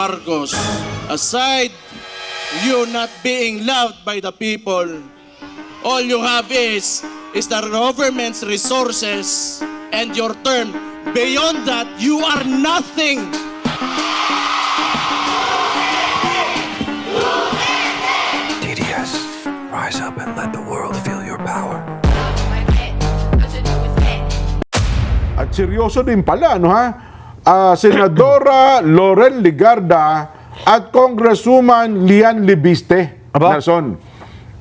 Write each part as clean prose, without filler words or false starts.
Marcos, aside you not being loved by the people, all you have is the government's resources and your term. Beyond that, you are nothing. TDS, rise up and let the world feel your power. At seryoso din pala, no ha? Senadora Loren Legarda at Congresswoman Lian Libiste. Nelson,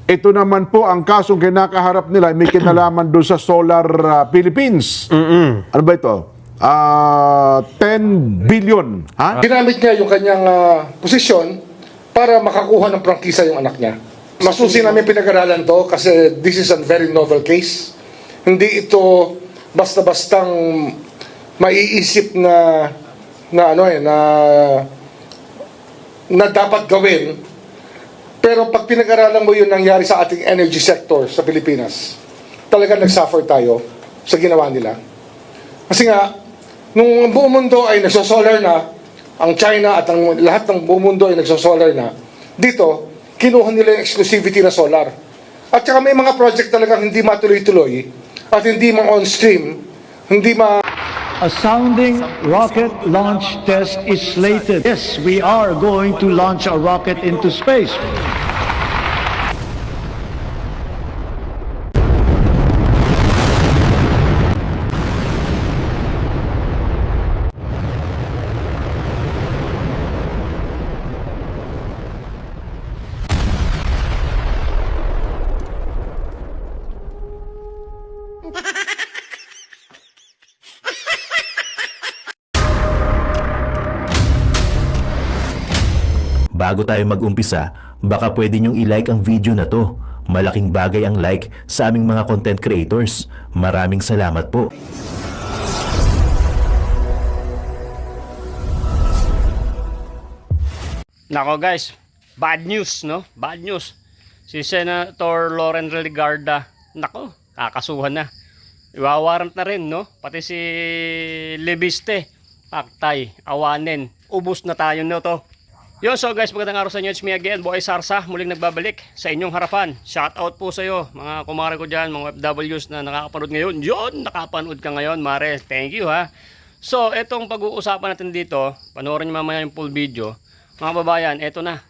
ito naman po ang kasong kinakaharap nila, may kinalaman doon sa Solar Philippines. Ano ba ito? 10 billion. Ha? Ginamit niya yung kanyang posisyon para makakuha ng prangkisa yung anak niya. Masusin namin pinag-aralan to kasi this is a very novel case. Hindi ito basta-bastang maiisip na dapat gawin. Pero pag pinag-aralan mo yung nangyari sa ating energy sector sa Pilipinas, talaga nag-suffer tayo sa ginawa nila. Kasi nga, nung buong mundo ay nagsosolar na, ang China at ang lahat ng buong mundo ay nagsosolar na, dito, kinuha nila yung exclusivity na solar. At saka may mga project talagang hindi matuloy-tuloy at hindi ma-on-stream, hindi ma... A sounding rocket launch test is slated. Yes, we are going to launch a rocket into space. Bago tayo mag-umpisa, baka pwede nyong i-like ang video na to. Malaking bagay ang like sa aming mga content creators. Maraming salamat po. Nako guys, bad news no? Bad news. Si Senator Loren Legarda, nako, kakasuhan na. Iwawarant na rin no? Pati si Libiste, Paktay, Awanen, ubos na tayo no to. Yo, so guys, magandang araw sa inyo. It's me again, Boy Sarsa, muling nagbabalik sa inyong harapan. Shout out po sa iyo, mga kumare ko dyan, mga FWs na nakakapanood ngayon. Yun, nakapanood ka ngayon, Mare. Thank you ha. So, etong pag-uusapan natin dito, panoorin nyo mamaya yung full video. Mga babayan, eto na.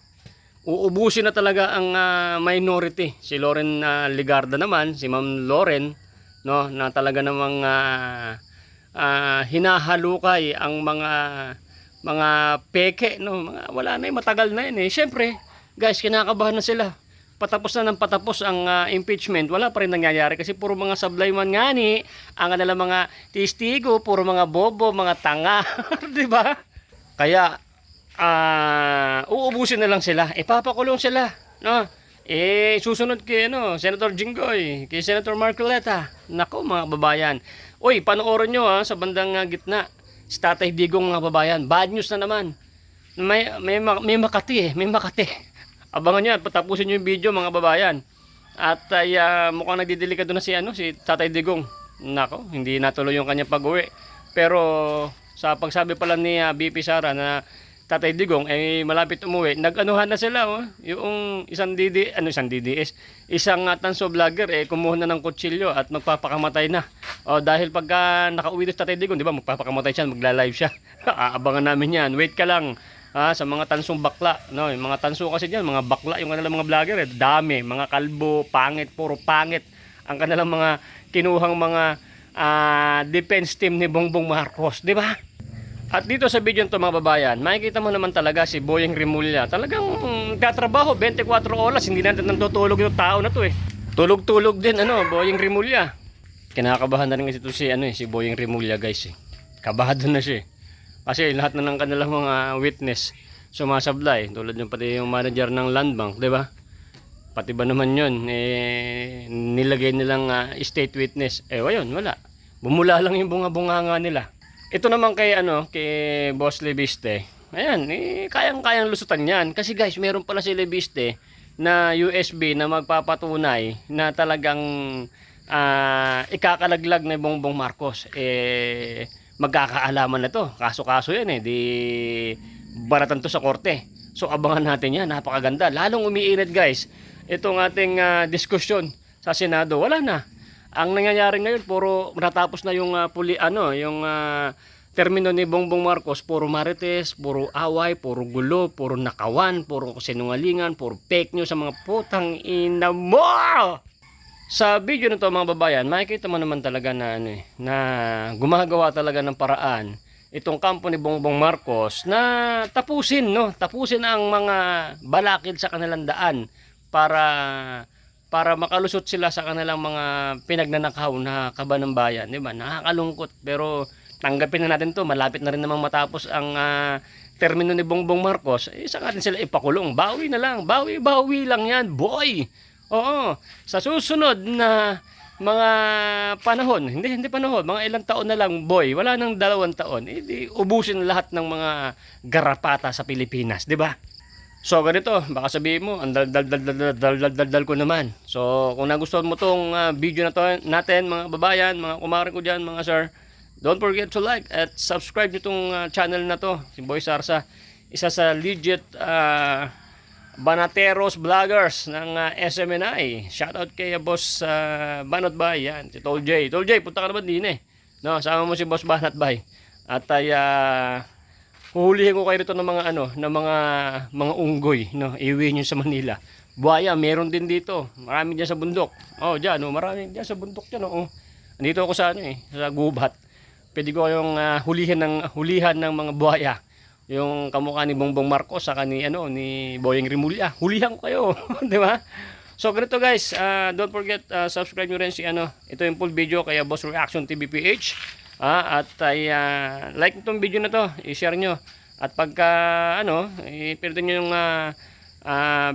Uubusin na talaga ang minority. Si Loren Legarda naman, si Ma'am Loren, no, na talaga namang hinahalukay ang mga peke, no, wala na matagal na yun eh. Siyempre, guys, kinakabahan na sila. Patapos na ng patapos ang impeachment, wala pa rin nangyayari kasi puro mga sablay man ngani, ang kanilang mga testigo, puro mga bobo, mga tanga, di ba? Kaya, uubusin na lang sila, ipapakulong sila, no? Susunod kay Senator Jinggoy, kay Senator Marcoleta. Nako mga babayan. Uy, panoorin nyo sa bandang gitna. Si Tatay Digong mga babayan, bad news na naman. May Makati may Makati. Abangan nyo, patapusin nyo yung video mga babayan. At mukhang nagdidelikado na si Tatay Digong. Nako, hindi natuloy yung kanya pag-uwi. Pero sa pagsabi pala ni BP Sara na Tatay Digong malapit umuwi, nag-anuhan na sila yung isang DDS, isang tanso vlogger kumuha na ng kutsilyo at magpapakamatay na. Dahil pagka nakauwi doon Tatay Digong, di ba, magpapakamatay siya, magla-live siya. Aabangan namin 'yan. Wait ka lang sa mga tansong bakla, no? Yung mga tanso kasi diyan, mga bakla yung kanilang mga vlogger, dami, mga kalbo, pangit, puro pangit ang kanilang mga kinuhang mga defense team ni Bongbong Marcos, di ba? At dito sa video nito mga babayan, makikita mo naman talaga si Boyeng Rimulya. Talagang katrabaho 24 oras, hindi natin natutulog yung tao na to eh. Tulog-tulog din Boyeng Rimulya. Kinakabahan na rin ito si Boyeng Rimulya guys eh. Kabahado na siya eh. Kasi lahat na ng kanilang mga witness sumasablay, tulad yung pati yung manager ng Land Bank, 'di ba? Pati ba naman 'yon nilagay nilang state witness. Ayun, wala. Bumula lang yung bunga-bunganga nila. Ito naman kay Boss Libiste. Ayan, kayang-kayang lusutan 'yan kasi guys, meron pala si Libiste na USB na magpapatunay na talagang ikakalaglag ni Bongbong Marcos. Magkakaalaman na to. Kaso-kaso yan di baratan to sa korte. So abangan natin yan, napakaganda. Lalong umiinit guys, itong ating diskusyon sa Senado. Wala na. Ang nangyayari ngayon, puro natapos na yung termino ni Bongbong Marcos, puro marites, puro away, puro gulo, puro nakawan, puro sinungalingan, puro fake news sa mga putang ina mo! Sa video nito mga babayan, makikita mo naman talaga na na gumagawa talaga ng paraan itong kampo ni Bongbong Marcos na tapusin ang mga balakid sa kanilang daan para makalusot sila sa kanilang mga pinagnanakaw na kaban ng bayan, di ba? Nakakalungkot, pero tanggapin na natin to, malapit na rin namang matapos ang termino ni Bongbong Marcos. Saan natin sila ipakulong? Bawi na lang, bawi lang yan, boy! Oo, sa susunod na mga panahon, hindi panahon, mga ilang taon na lang, boy, wala nang 2 taon, ubusin lahat ng mga garapata sa Pilipinas, di ba? So ganito, baka sabihin mo, ang dal ko naman. So kung nagustuhan mo tong video na to natin, mga babayan, mga kumare ko dyan, mga sir, don't forget to like at subscribe nyo tong channel na to, si Boy Sarsa, isa sa legit Banateros vloggers ng SMNI. Shoutout kay Boss Banat Bay, yan, si Tol J. Tol J, punta ka naman din eh. No, sama mo si Boss Banat Bay. At ay huhulihin ko kayo rito ng mga unggoy, no, iuwi nyo sa Manila. Buhaya, meron din dito. Marami diyan sa bundok. Oh, diyan, oh, marami diyan sa bundok diyan, oh. Andito ako sa sa gubat. Pwede ko kayong hulihan ng mga buhaya. Yung kamukha ni Bongbong Marcos saka ni Boyeng Rimulya. Hulihan ko kayo, 'di ba? So ganito guys, don't forget subscribe nyo rin si ito yung full video kaya Boss Reaction TV PH. At like itong video na to, i-share nyo. At pagka i-pindutin nyo yung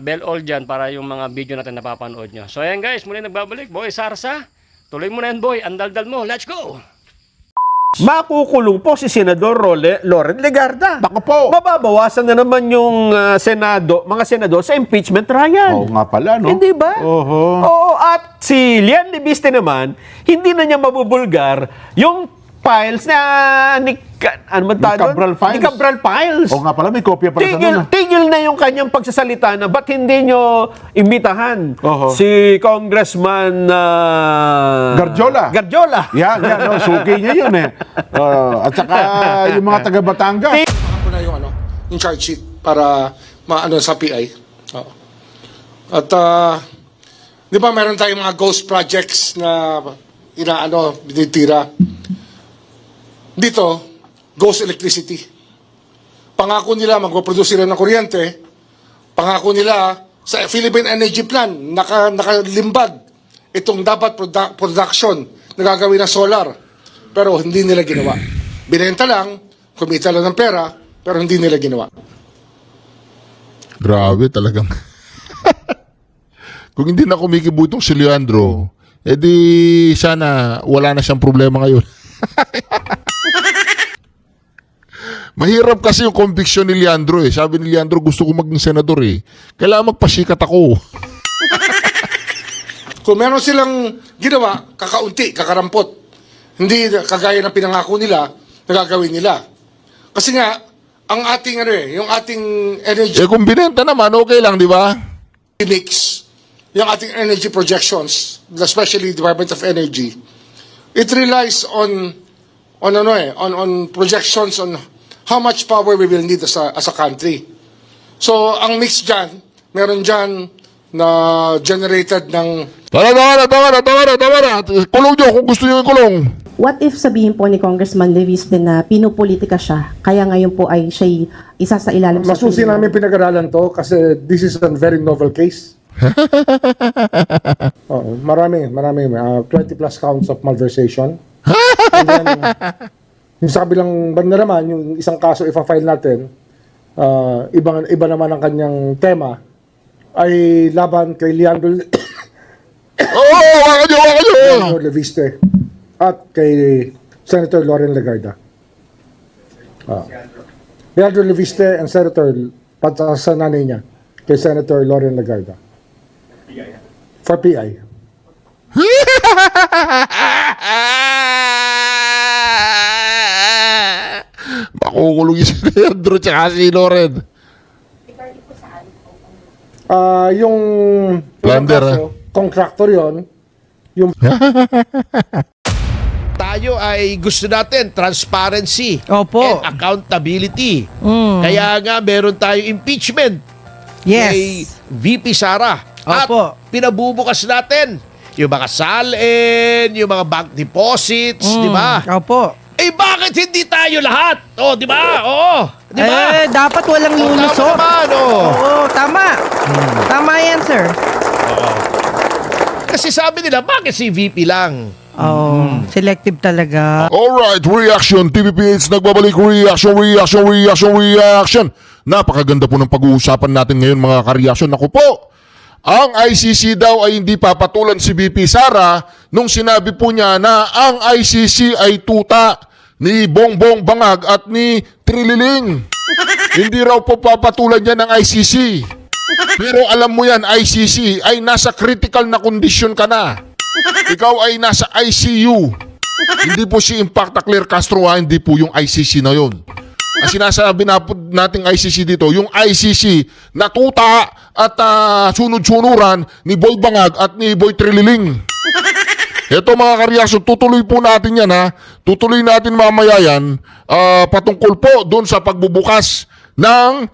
bell all dyan para yung mga video natin napapanood nyo. So ayan guys, muli nagbabalik, Boy Sarsa. Tuloy mo na yan, boy, ang daldal mo, let's go! Makukulong po si Senador Loren Legarda. Bako po. Mababawasan na naman yung mga senador sa impeachment trial. Oo nga pala, no? Hindi ba? Oho. Oo, at si Lian Libiste naman, hindi na niya mabubulgar yung files na ni Cabral Files. Ni Cabral Files. Oo nga pala, may kopya pala sa doon. Tigil na yung kanyang pagsasalita na ba't hindi nyo imbitahan Oho. si Congressman Garjola. Yan, no, suki niya yun eh. At saka yung mga taga Batangas. Ako na yung charge sheet para sa PI. Oo. At di ba meron tayong mga ghost projects na binitira. Dito, ghost electricity. Pangako nila magpo-produce sila ng kuryente. Pangako nila sa Philippine Energy Plan nakalimbag itong dapat production na gagawin ng solar. Pero hindi nila ginawa. Binenta lang, kumita lang ng pera, pero hindi nila ginawa. Grabe talagang. Kung hindi na kumikibutong si Leandro, edi sana wala na siyang problema ngayon. Mahirap kasi yung conviction ni Leandro eh. Sabi ni Leandro, gusto ko maging senador eh. Kailangan magpasikat ako. Kung meron silang ginawa, kakaunti, kakarampot. Hindi kagaya ng pinangako nila, nagagawin nila. Kasi nga, ang ating yung ating energy Eh kung binenta naman, okay lang, di ba? mix, yung ating energy projections, especially Department of Energy, it relies on projections on how much power we will need as a country. So, ang mix dyan, meron dyan na generated ng... Tama na. Kulong nyo kung gusto nyo ikulong. What if sabihin po ni Congressman Leviste na pinupolitika siya, kaya ngayon po ay siya'y isa sa ilalim sa... Masusi namin pinag-aralan to kasi this is a very novel case. Marami. 20 plus counts of malversation. And then, yung sa kabilang banda naman, yung isang kaso ifa-file natin, iba naman ang kanyang tema, ay laban kay Leandro Waka nyo! Leviste at kay Senator Loren Legarda. Leandro Leviste and Senator, pati sa nanay niya, kay Senator Loren Legarda. For PI. Bako Nakukulong si Leandro tsaka si Loren. Yung Plunder, kaso, contractor yon. Yung Tayo ay gusto natin transparency Opo. and accountability. Kaya nga meron tayong impeachment kay Yes. VP Sara. At Opo. pinabubukas natin yung mga salin, yung mga bank deposits, di ba? Opo. Eh bakit hindi tayo lahat? Oh, di ba? Oo. Di ba? Dapat walang Tama lulusot. naman, oh. Oo, tama. Tama yan, sir. Kasi sabi nila, bakit si VP lang? Oo, selective talaga. Alright, reaction. TVPH nagbabalik. Reaction. Napakaganda po ng pag-uusapan natin ngayon mga ka-reaction. Naku po, ang ICC daw ay hindi papatulan si VP Sara nung sinabi po niya na ang ICC ay tuta ni Bongbong Bangag at ni Trililing. Hindi raw po papatulan niya ng ICC. Pero alam mo yan, ICC ay nasa critical na kondisyon ka na. Ikaw ay nasa ICU. Hindi po si Impacta Claire Castro, hindi po yung ICC na yon. Ang sinasabi nating ICC dito, yung ICC na tuta at sunod-sunuran ni Boy Bangag at ni Boy Trililing. Ito mga kareaksyon, tutuloy po natin yan ha. Tutuloy natin mamaya yan patungkol po doon sa pagbubukas ng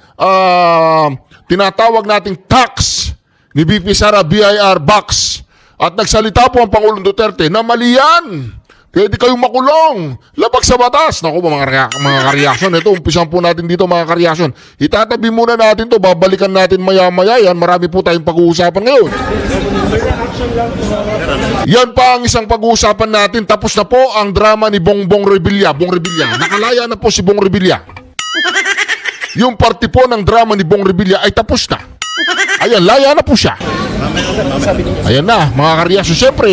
tinatawag nating tax ni VP Sara BIR box. At nagsalita po ang Pangulong Duterte na mali yan. Pwede kayong makulong. Labag sa batas. Naku mga ka-reaction. Ito, umpisan po natin dito mga ka-reaction. Itatabi muna natin to. Babalikan natin maya-maya yan. Marami po tayong pag-uusapan ngayon. Yan pa ang isang pag-uusapan natin. Tapos na po ang drama ni Bongbong Revilla. Nakalaya na po si Bong Revilla. Yung party po ng drama ni Bong Revilla ay tapos na. Ayan, laya na po siya. Ayan na, mga kareaksyon. Siyempre,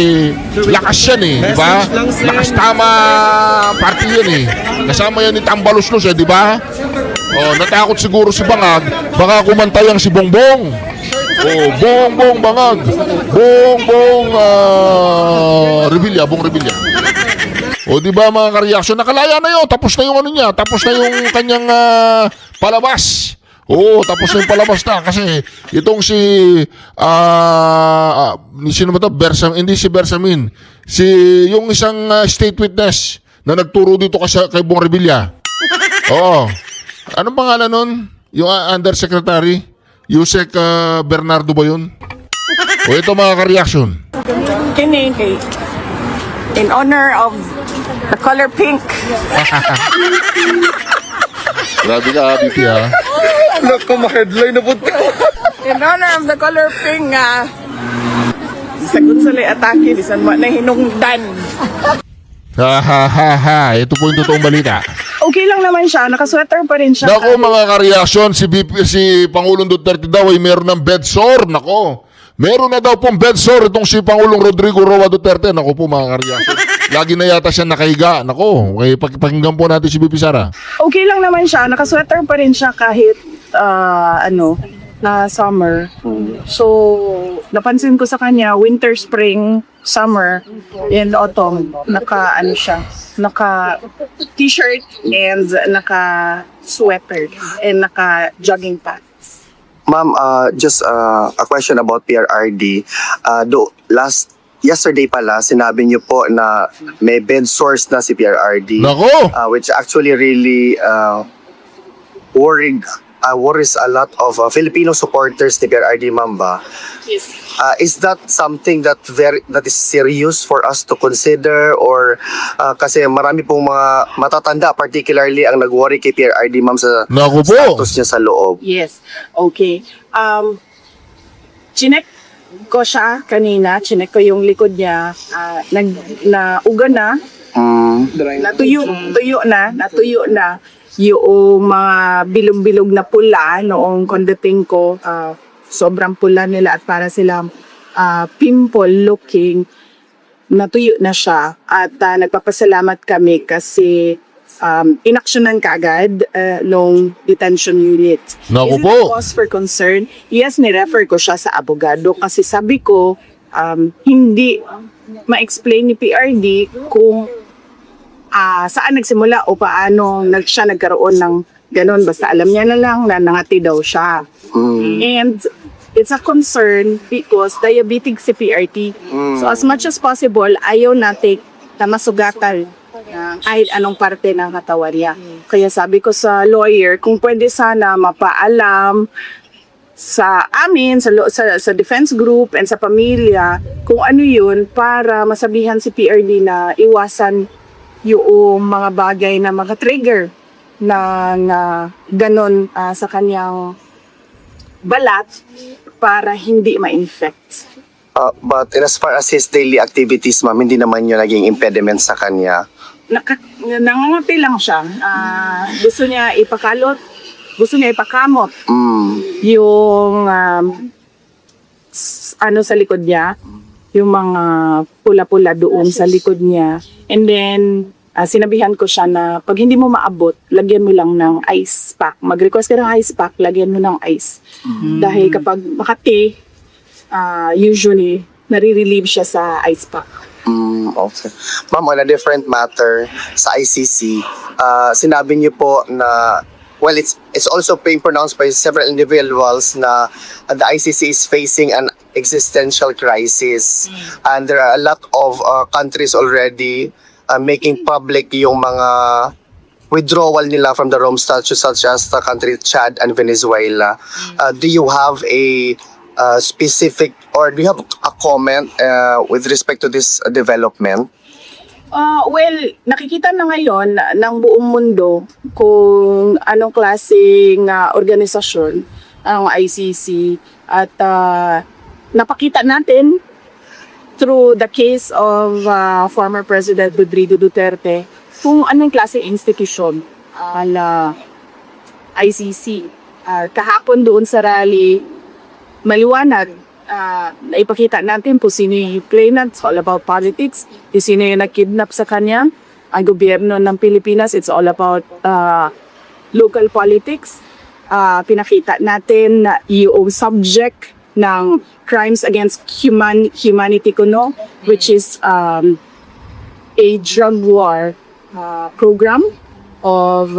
lakas yan eh, di ba? Lakas tama party yan eh. Kasama yan ni Tambalos-los eh, di ba? Oh, natakot siguro si Bangag, baka kumantayang si Bongbong. Oh, Bongbong Bangag. Bongbong Revilla, Bong Revilla. O di ba mga kareaksyon, nakalaya na yun, tapos na yung ano niya, tapos na yung kanyang palabas. Oo, tapos na yung palabas na kasi itong si sino ba to? Hindi si Bersamin. Si yung isang state witness na nagturo dito kay Bong Revilla. Oo. Anong pangalan nun? Yung undersecretary? Yusek Bernardo ba yun? O ito mga ka-reaction. Kini in honor of the color pink. Grabe ka, BP ha. Look, ma-headline na po. In honor of the color pink sagot sa atake bisan mo na hinungdan. Ha. Ito po yung totoong balita. Okay lang naman siya, nakasweater pa rin siya. Nako mga ka-reaction, si Pangulong Duterte daw ay meron ng bed sore. Nako, meron na daw pong bed sore itong si Pangulong Rodrigo Roa Duterte. Nako po mga ka-reaction. Lagi na yata siya nakahiga. Nako, pakinggan po natin si VP Sara. Okay lang naman siya, nakasweater pa rin siya kahit na summer. So, napansin ko sa kanya, winter, spring, summer, and autumn, naka t-shirt and naka sweater and naka jogging pants. Ma'am, just a question about PRRD. Yesterday pala, sinabi niyo po na may bed sores na si PRRD. Nako! Which actually really worries a lot of Filipino supporters ni PRRD, ma'am ba? Yes. Is that something that is serious for us to consider, or kasi marami pong mga matatanda particularly ang nag-worry kay PRRD, ma'am, sa status niya sa loob? Yes. Okay. Chinek ko siya kanina, chinek ko yung likod niya, nauga na, natuyo na yung mga bilog-bilog na pula noong kondating ko. Sobrang pula nila at para silang pimple looking, natuyo na siya. At nagpapasalamat kami kasi inaksyonan kaagad nung detention unit. Naku Is it po. a cause for concern? Yes, ni-refer ko siya sa abogado kasi sabi ko, hindi ma-explain ni PRD kung saan nagsimula o paano siya nagkaroon ng ganun. Basta alam niya na lang na nangati daw siya. And it's a concern because diabetic si PRT. So as much as possible, ayaw natin na masugatan kahit anong parte ng katawan niya. Kaya sabi ko sa lawyer, kung pwede sana mapaalam sa amin, sa defense group and sa pamilya, kung ano yun para masabihan si PRD na iwasan yung mga bagay na maka-trigger ng ganon sa kanyang balat para hindi ma-infect. But in as far as his daily activities, ma'am, hindi naman yun naging impediment sa kanya. Nangangati lang siya. Gusto niya ipakamot yung ano sa likod niya, yung mga pula-pula doon sa likod niya. And then, sinabihan ko siya na pag hindi mo maabot, lagyan mo lang ng ice pack. Mag-request ka ng ice pack, lagyan mo ng ice. Dahil kapag makati, usually, nare-relieve siya sa ice pack. Okay. Ma'am, on a different matter, sa ICC, sinabi niyo po na, well, it's also being pronounced by several individuals na the ICC is facing an existential crisis. And there are a lot of countries already making public yung mga withdrawal nila from the Rome Statute, such as the country Chad and Venezuela. Do you have a specific, or do you have a comment with respect to this development? Well, nakikita na ngayon ng buong mundo kung anong klaseng organisasyon ang ICC at napakita natin through the case of former President Rodrigo Duterte kung anong klaseng institusyon ang ICC. Kahapon doon sa rally, maliwanag, naipakita natin po sino yung complainant. It's all about politics. Sino yung nag-kidnap sa kanya. Ang gobyerno ng Pilipinas, it's all about local politics. Pinakita natin na yung subject ng crimes against humanity kuno, which is a drug war program of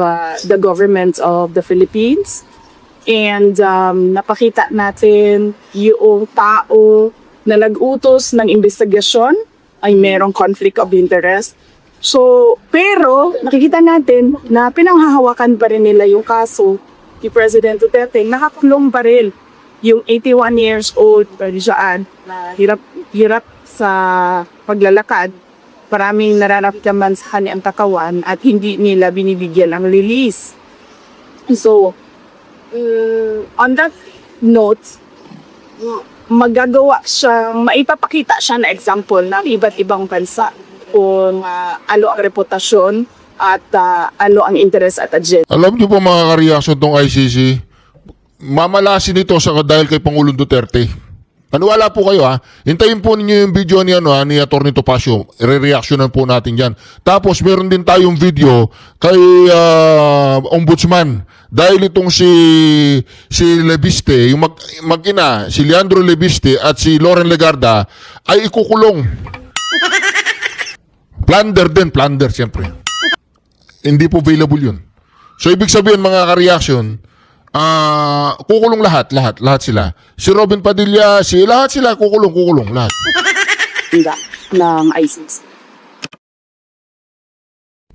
the government of the Philippines. And napakita natin yung tao na nag-utos ng investigasyon ay merong conflict of interest. So, pero nakikita natin na pinanghahawakan pa rin nila yung kaso ni President Duterte. Nakakulong pa rin yung 81 years old dyan na hirap sa paglalakad. Maraming nararamdaman sa kanyang katawan at hindi nila binibigyan ng release. So, on that note, maipapakita siya na example ng iba't ibang bansa kung ano ang reputasyon at ano ang interest at agenda. Alam niyo po mga kareaksyon tong ICC, mamalasin ito dahil kay Pangulong Duterte. Paniwala po kayo hintayin po ninyo yung video ni Atty. Topacio, re-reactionan po natin yan. Tapos meron din tayong video kay Ombudsman. Dahil itong si Lebiste, yung mag-ina, si Leandro Lebiste at si Loren Legarda ay ikukulong. Plunder siyempre. Hindi po available yun. So ibig sabihin mga ka-reaction, kukulong lahat sila. Si Robin Padilla, lahat sila kukulong lahat. Ng ICC.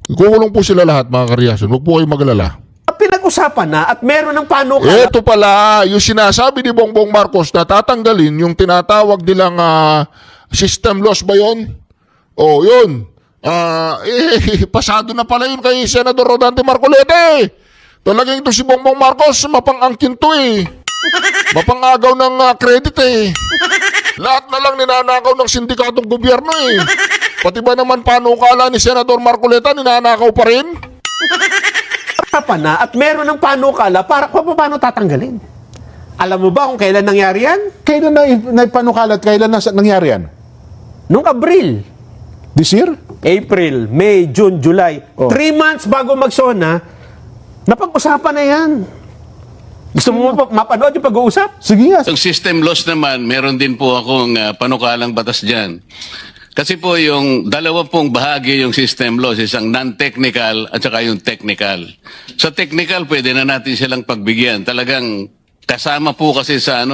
Kukulong po sila lahat mga ka-reaction. Huwag po kayong magalala. Pinag-usapan na at meron ng panukala. Ito pala, yung sinasabi ni Bongbong Marcos na tatanggalin yung tinatawag nilang system loss ba yun? Oh, yun. Pasado na pala yun kay Senador Rodante Marcoleta. Talagang ito si Bongbong Marcos, mapang-angkin to Mapangagaw ng credit Lahat na lang ninanakaw ng sindikatong gobyerno Pati ba naman panukala ni Senador Marcoleta, ninanakaw pa rin? Na at meron ng panukala para paano tatanggalin. Alam mo ba kung kailan nangyari yan? Kailan na panukala at kailan nangyari yan? Nung Abril. This year? April, May, June, July. 3 months bago mag-SONA, napag-usapan na yan. Gusto mo mapanood yung pag-uusap? Sige nga. Ang system loss naman, meron din po akong panukalang batas dyan. Kasi po yung dalawa pong bahagi yung system laws, isang non-technical at saka yung technical. Sa technical, pwede na natin silang pagbigyan. Talagang kasama po kasi sa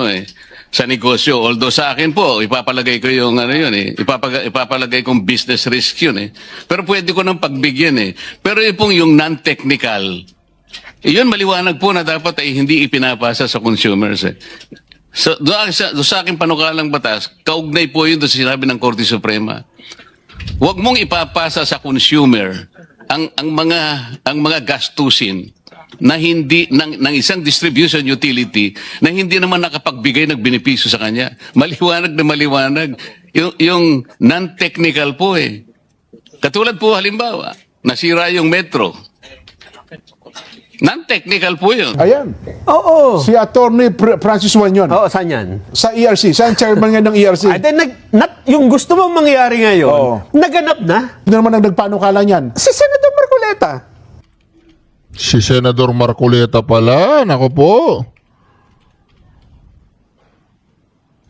sa negosyo. Although sa akin po, ipapalagay ko yung ipapalagay kong business risk yun Pero pwede ko nang pagbigyan Pero yung pong yung non-technical, yun maliwanag po na dapat ay hindi ipinapasa sa consumers So, doon sa aking panukalang batas, kaugnay po yun doon sa sinabi ng Korte Suprema. Huwag mong ipapasa sa consumer ang mga gastusin na hindi ng isang distribution utility na hindi naman nakapagbigay ng benepisyo sa kanya. Maliwanag na maliwanag. Yung non-technical po Katulad po halimbawa, nasira yung metro. Non-technical po yun. Ayan. Oo. Si Attorney Francis Wanyon. Oo, saan yan? Sa ERC. Saan chairman nga ng ERC? Ay, yung gusto mong mangyari ngayon, naganap na. Hindi naman ang nagpanukala niyan. Si Senator Marcoleta. Si Senador Marcoleta pala. Nako po.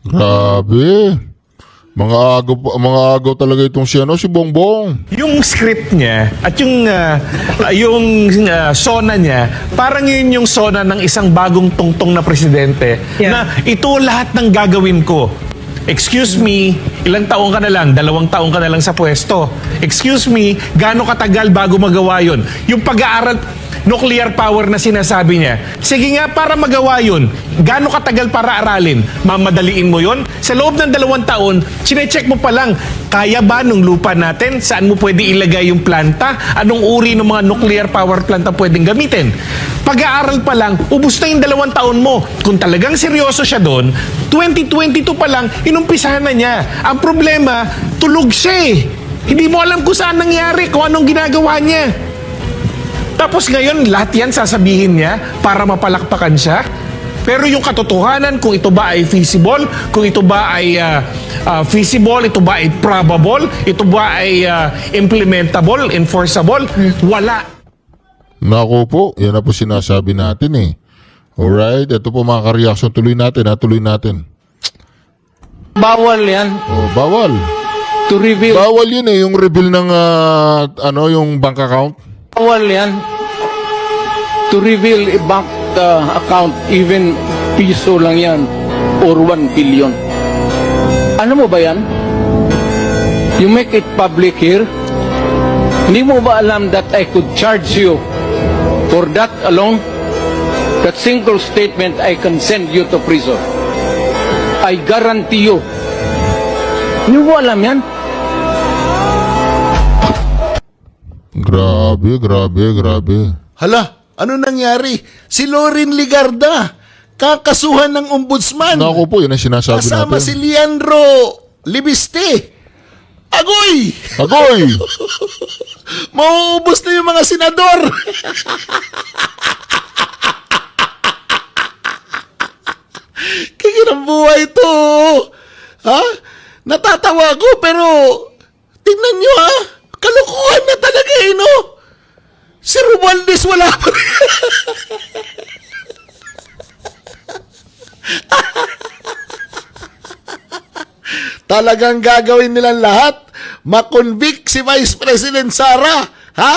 Grabe. Mga agaw talaga itong si Bongbong. Yung script niya at yung sona niya, parang yun yung sona ng isang bagong tungtong na presidente na ito lahat ng gagawin ko. Excuse me, ilang taon ka na lang? 2 taon ka na lang sa pwesto. Excuse me, gaano katagal bago magawa yun? Yung pag-aaral, nuclear power na sinasabi niya. Sige nga, para magawa yun, gaano katagal para aralin? Mamadaliin mo yun? Sa loob ng 2 taon, chinecheck mo pa lang, kaya ba nung lupa natin? Saan mo pwede ilagay yung planta? Anong uri ng mga nuclear power plant na pwedeng gamitin? Pag-aaral pa lang, ubus na yung 2 taon mo. Kung talagang seryoso siya doon, 2022 pa lang, inumpisahan na niya. Ang problema, tulog siya Hindi mo alam kung saan nangyari, kung anong ginagawa niya. Tapos ngayon, lahat yan sasabihin niya para mapalakpakan siya. Pero yung katotohanan, kung ito ba ay feasible, kung ito ba ay feasible, ito ba ay probable, ito ba ay implementable, enforceable, wala. Nako po, yan na po sinasabi natin Alright, ito po mga ka-reaction. Tuloy natin. Bawal yan. Oh, bawal. To reveal. Bawal yun yung reveal ng yung bank account. Bawal yan. To reveal a bank account, even piso lang yan, or 1 billion. Ano mo ba yan? You make it public here. Hindi mo ba alam that I could charge you for that alone? That single statement, I can send you to prison. I guarantee you. Hindi mo alam yan? Grabe. Hala, ano nangyari? Si Loren Ligarda, kakasuhan ng ombudsman. Nako po, yan ang sinasabi Kasama natin. si Leandro Libiste. Agoy! Mauubos na yung mga senador. Kikirang buhay to. Ha? Natatawa ko pero tingnan nyo kalokohan na talaga no? Si Romualdez wala pa rin. Talagang gagawin nilang lahat. Makonvict si Vice President Sara. Ha?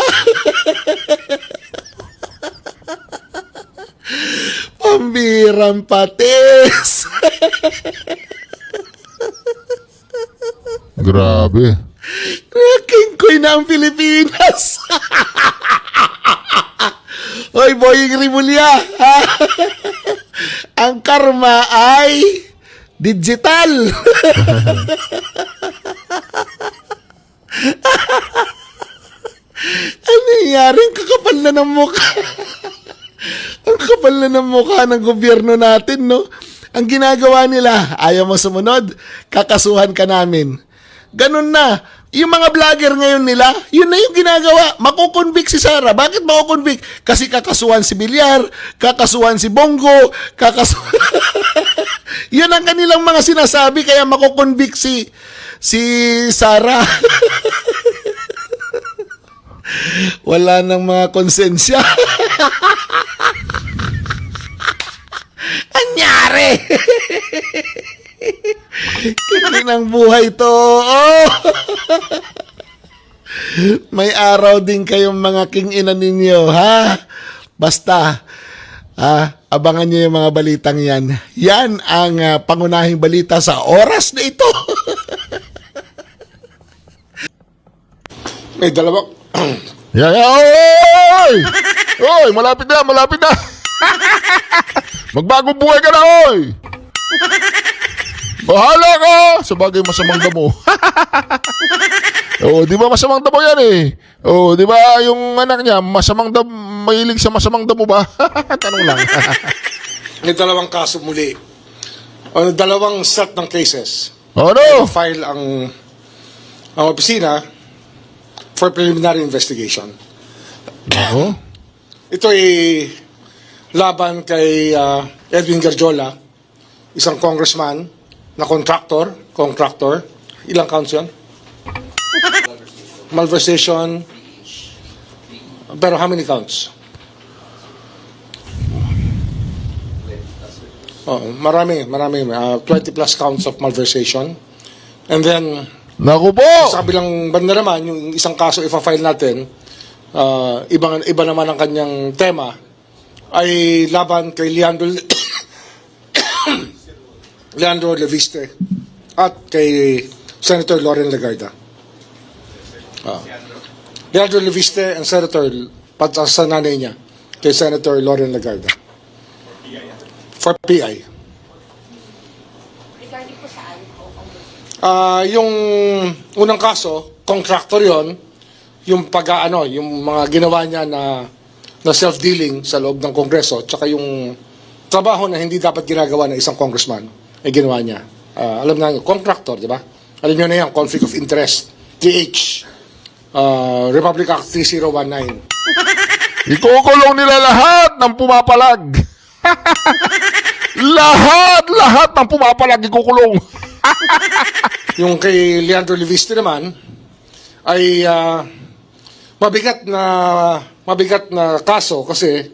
Pambirang patis. Grabe. King Queen na ang Pilipinas. Hoy, Boying Rimulya. Ang karma ay digital. Ano nangyari? Ang kakapal na ng mukha. Ang kapal na ng mukha ng gobyerno natin, no? Ang ginagawa nila, ayaw mo sumunod, kakasuhan ka namin. Ganun na. Yung mga vlogger ngayon nila, yun na yung ginagawa. Makukonvict si Sara. Bakit makukonvict? Kasi kakasuhan si Villar, kakasuhan si Bongo, kakasuhan... Yun ang kanilang mga sinasabi, kaya makukonvict si Sara. Wala nang mga konsensya. Anyari! Kingin ng buhay to. Oh! May araw din kayong mga king-ina ninyo, ha? Basta, abangan nyo yung mga balitang yan. Yan ang pangunahing balita sa oras na ito. May dalawang... Oy! Oy, malapit na, malapit na. Magbagong buhay ka na, oy! Bahala ka! Sa bagay masamang damo. Oo, di ba masamang damo yan eh? Oo, di ba yung anak niya, mahilig sa masamang damo ba? Tanong lang. May dalawang kaso muli. O, dalawang set ng cases. Ano? File ang opisina for preliminary investigation. Ako? Ito ay laban kay Edwin Garjola, isang congressman na contractor. Ilang counts yun? Malversation. Pero how many counts? Oh, marami. 20 plus counts of malversation. And then, naku po! sa kabilang banda naman, yung isang kaso ifa-file natin, iba naman ang kanyang tema, ay laban kay Leandro Leviste at kay Senator Loren Legarda. Leandro Leviste and Senator, sa nanay niya, kay Senator Loren Legarda. For PI. Yung unang kaso, contractor yon, yung yung mga ginawa niya na self-dealing sa loob ng Kongreso, tsaka yung trabaho na hindi dapat ginagawa ng isang congressman, ay ginawa niya. Alam na yung contractor, di ba? Alam niyo na yan, conflict of interest, TH, Republic Act 3019. Ikukulong nila lahat ng pumapalag. lahat ng pumapalag ikukulong. Yung kay Leandro Leviste naman ay mabigat na kaso kasi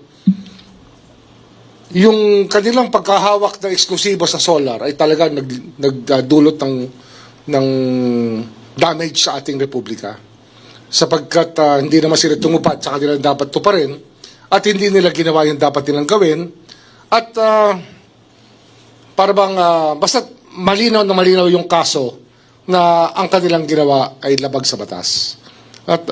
yung kanilang pagkahawak na eksklusibo sa solar ay talaga nagdulot ng damage sa ating republika, sapagkat hindi naman sila tumupad sa kanilang dapat tuparin at hindi nila ginawa yung dapat nilang gawin at para bang basta malinaw yung kaso na ang kanilang ginawa ay labag sa batas. At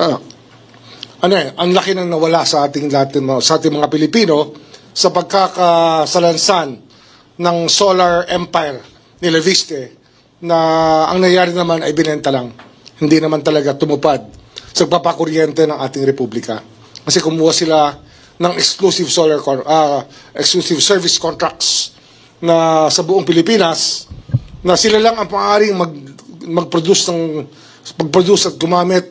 ang laki nang nawala sa ating mga Pilipino sa pagkakasalansan ng solar empire ni Leviste, na ang nangyari naman ay binenta lang. Hindi naman talaga tumupad sa pagpapakuryente ng ating republika. Kasi kumuha sila ng exclusive exclusive service contracts na sa buong Pilipinas, na sila lang ang maaaring mag-produce at gumamit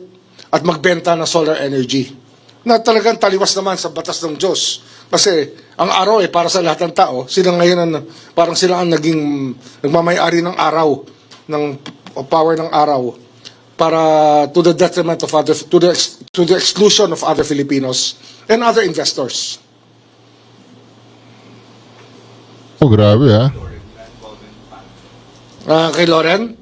at magbenta ng solar energy, na talagang taliwas naman sa batas ng Diyos. Kasi ang araw ay para sa lahat ng tao. Sila ngayon parang sila ang nagmamay-ari ng araw, ng power ng araw, para to the detriment of to the exclusion of other Filipinos and other investors. Oh, grabe ha. Kay Loren,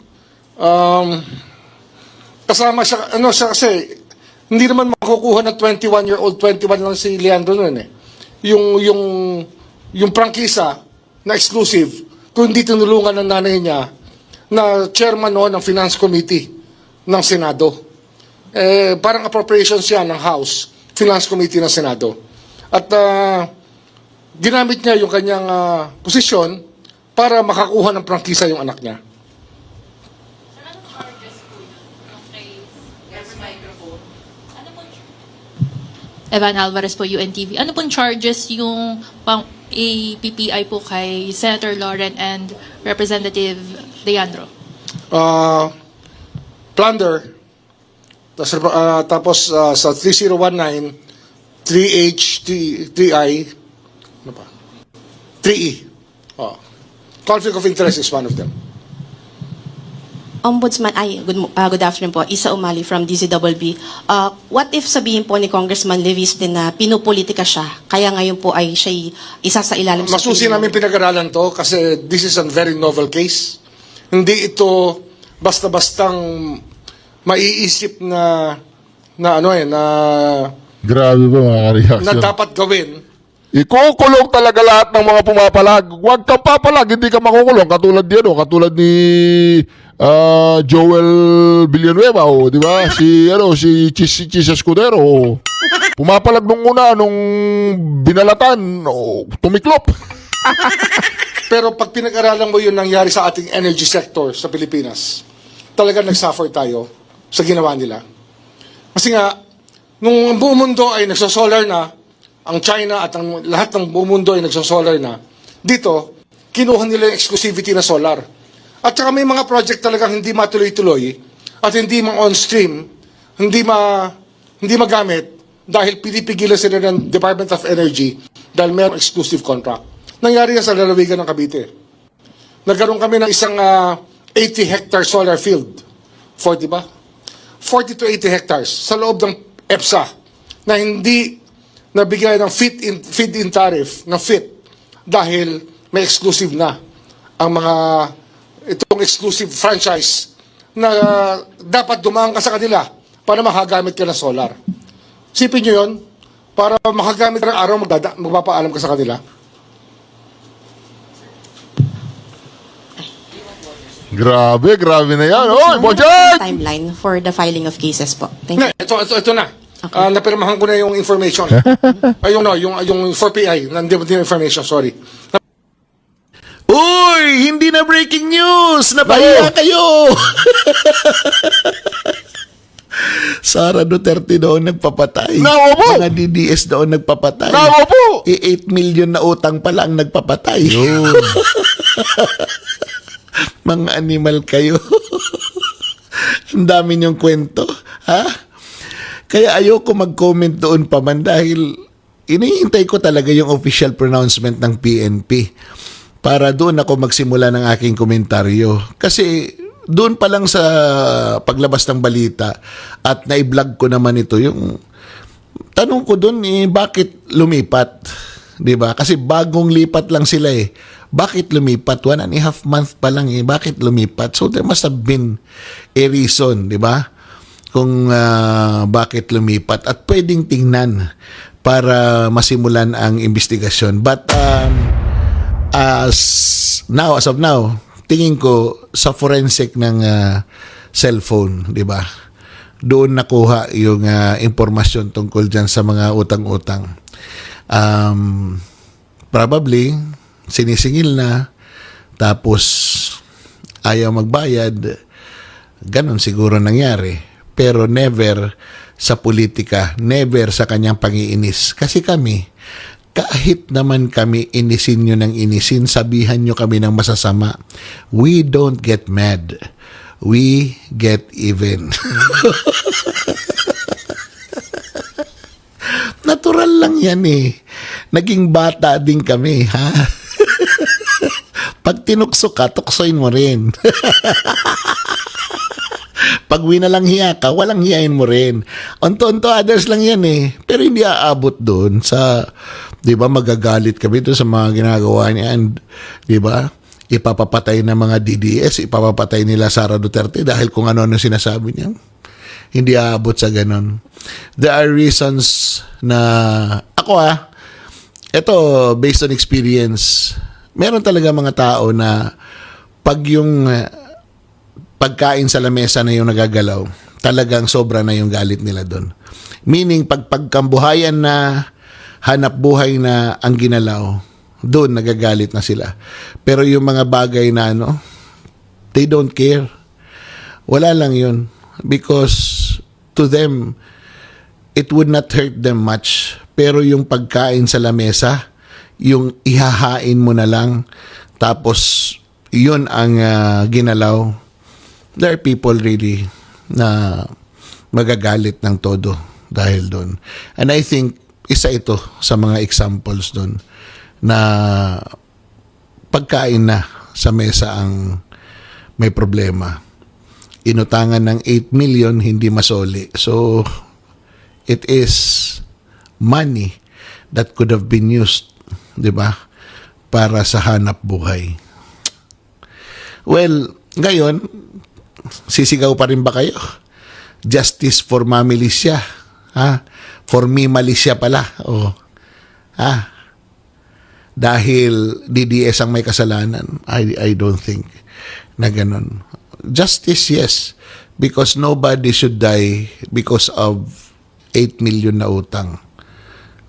kasama siya, siya kasi hindi naman makukuha ng 21 lang si Leandro noon eh. Yung prangkisa na exclusive, kung hindi tinulungan ng nanay niya na chairman noon ng Finance Committee ng Senado. Parang appropriations yan ng House, Finance Committee ng Senado. At ginamit niya yung kanyang posisyon para makakuha ng prangkisa yung anak niya. Evan Alvarez po, UNTV. Ano pong charges yung PPI po kay Senator Loren and Representative Leandro? Plunder. Tapos sa 3019, 3H, 3I, ano pa? 3E. Conflict of interest is one of them. Ombudsman, good afternoon po. Isa Umali from DZWB. What if sabihin po ni Congressman Leviste na pinupolitika siya, kaya ngayon po ay siya isa sa ilalim sa... Masusi namin pinag-aralan to kasi this is a very novel case. Hindi ito basta-bastang maiisip na Grabe ba mga ka-reaction? dapat gawin. Ikukulong talaga lahat ng mga pumapalag. Huwag kang papalag, hindi ka makukulong. Katulad ni Joel Villanueva, di ba? Si Chis Escudero. Pumapalag nung binalatan, tumiklop. Pero pag pinag-aralan mo yung nangyari sa ating energy sector sa Pilipinas, talagang nag-suffer tayo sa ginawa nila. Kasi nga, nung buong mundo ay nagsosolar na, ang China at ang lahat ng buong mundo ay nagsosolar na, dito, kinuha nila yung exclusivity na solar. At saka may mga project talagang hindi matuloy-tuloy at hindi ma-on-stream, hindi magamit dahil pinipigilan sila ng Department of Energy dahil mayroong exclusive contract. Nangyari yan sa lalawigan ng Cavite. Nagkaroon kami ng isang 80-hectare solar field. 40 to 80 hectares sa loob ng EPSA na hindi nabigay ng feed-in tariff na fit dahil may exclusive na ang itong exclusive franchise na dapat dumaan ka sa kanila para makagamit ka ng solar. Sipin nyo yun, para makagamit ka ng araw, magpapaalam ka sa kanila. Grabe na yan. Oy, Bojan! Timeline for the filing of cases po. Thank you. Ito na. Napirmahan ko na yung information. yung 4PI, nandito yung information, sorry. Uy, hindi na breaking news. Napahiya kayo. Sara Duterte doon nagpapatay. Mga DDS doon nagpapatay. 8 million na utang pala ang nagpapatay. Mga animal kayo. Ang dami niyong kwento. Ha? Kaya ayoko mag-comment doon pa man dahil inihintay ko talaga yung official pronouncement ng PNP para doon ako magsimula ng aking komentaryo. Kasi doon pa lang sa paglabas ng balita at na-vlog ko naman ito, yung tanong ko doon bakit lumipat? 'Di ba? Kasi bagong lipat lang sila eh. Bakit lumipat? 1.5 month pa lang eh. Bakit lumipat? So there must have been a reason, 'di ba? Kung bakit lumipat at pwedeng tingnan para masimulan ang investigasyon. But as of now, tingin ko sa forensic ng cellphone, 'di ba? Doon nakuha yung impormasyon tungkol diyan sa mga utang-utang. Probably sinisingil na tapos ayaw magbayad. Ganon siguro nangyari. Pero never sa politika, never sa kanyang pangiinis. Kasi kami, kahit naman kami inisin nyo ng inisin, sabihan nyo kami ng masasama, we don't get mad. We get even. Natural lang yan eh. Naging bata din kami, ha? Pag tinukso ka, tuksoin mo rin. Pag winalang hiya ka, walang hiyain mo rin. Onto others lang yan eh. Pero hindi aabot doon sa, di ba, magagalit kami doon sa mga ginagawa niya. And, di ba, ipapapatay ng mga DDS, ipapapatay nila Sara Duterte dahil kung ano-ano sinasabi niya. Hindi aabot sa ganon. There are reasons na, ito, based on experience, meron talaga mga tao na pag yung pagkain sa lamesa na yung nagagalaw, talagang sobra na yung galit nila doon. Meaning, pagkambuhayan na, hanap buhay na ang ginalaw, doon nagagalit na sila. Pero yung mga bagay na they don't care. Wala lang yun. Because to them, it would not hurt them much. Pero yung pagkain sa lamesa, yung ihahain mo na lang, tapos yun ang ginalaw. There are people really na magagalit ng todo dahil doon. And I think isa ito sa mga examples doon na pagkain na sa mesa ang may problema. Inutangan ng 8 million, hindi masoli. So, it is money that could have been used, di ba, para sa hanap buhay. Well, Ngayon, sisigaw pa rin ba kayo? Justice for Mami Licia. Ha? For me, Malicia pala. Oh. Ha? Dahil DDS ang may kasalanan. I don't think na ganun. Justice, yes. Because nobody should die because of 8 million na utang.